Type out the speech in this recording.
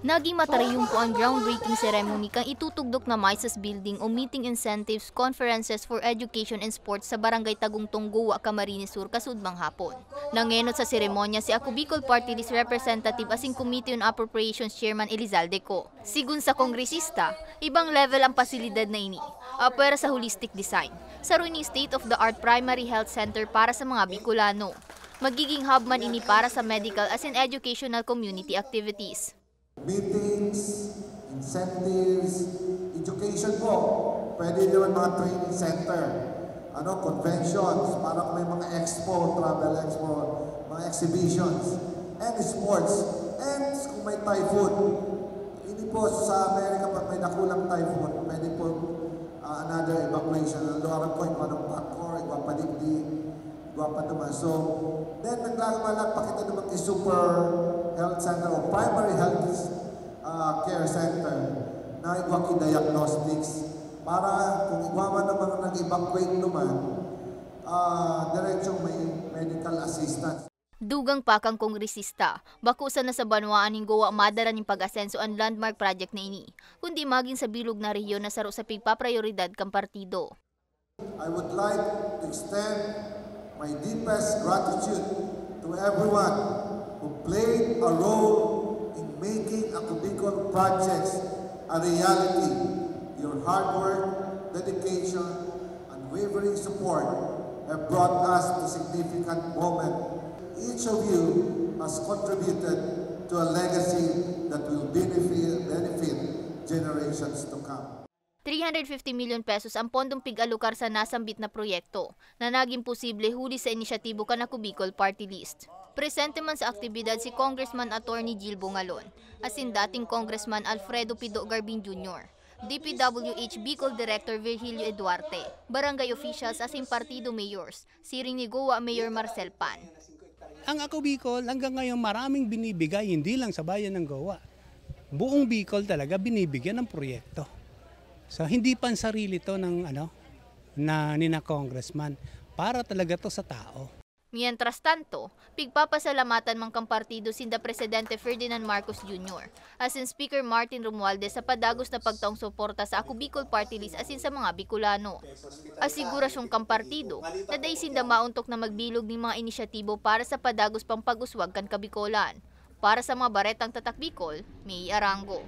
Naging matarayong po ang groundbreaking ceremony kang itutugdok na Misas Building o Meeting Incentives Conferences for Education and Sports sa Barangay Tagungtong, Guwa, Camarines Sur, kasudbang hapon. Nangenot sa seremonya si Ako Bicol Party List Representative asing Committee on Appropriations Chairman Elizalde Co. Sigun sa kongresista, ibang level ang pasilidad na ini. Apwera sa holistic design, saruning state-of-the-art primary health center para sa mga Bicolano. Magiging hub man ini para sa medical as in educational community activities. Meetings, incentives, education po. Pwede naman mga training center, conventions, para kung may mga expo, travel expo, mga exhibitions, and sports, and kung may typhoon. Hindi po sa Amerika, pag may nakulang typhoon, pwede po another evacuation. Ang luwaran po, anong Pacor, Iguapadikdi, Iguapaduma. So, then naglalamalag, pakita naman kay Super Health Center o Primary Health Care Center na Iguaki Diagnostics para kung iguaman naman nag-evacuate naman, diretsong may medical assistance. Dugang pa kang kongresista, bakusan na sa banwaan ng Gowa madara ng pag-asenso ang landmark project na ini, kundi maging sa bilog na rehiyon na saro sa pigpaprioridad kang partido. I would like to extend my deepest gratitude to everyone who played a role in making Ako Bicol projects a reality. Your hard work, dedication, unwavering support have brought us to a significant moment. Each of you has contributed to a legacy that will benefit generations to come. 350 million pesos ang pondong pig-alukar sa nasambit na proyekto na naging posible huli sa inisyatibo kan Ako Bicol Party List. Presente man sa aktibidad si Congressman Attorney Jill Bungalon, as in dating Congressman Alfredo Pido Garbin Jr., DPWH Bicol Director Virgilio Eduarte, barangay officials as in partido mayors, siring ni Gowa Mayor Marcel Pan. Ang Ako Bicol hanggang ngayon maraming binibigay, hindi lang sa bayan ng Gowa. Buong Bicol talaga binibigyan ng proyekto. So hindi pansarili to ng nina congressman, para talaga to sa tao. Mientras tanto, pigpapasalamatan man kang partido sinda Presidente Ferdinand Marcos Jr. as in Speaker Martin Romualdez sa padagos na pagtaong suporta sa Ako Bicol Party List as in sa mga Bicolano. Asigurasyong kang partido na day sinda mauntok na magbilog ng mga inisyatibo para sa padagos pang pag-uswag kan Kabikolan. Para sa mga baretang tatak Bicol, May Arango.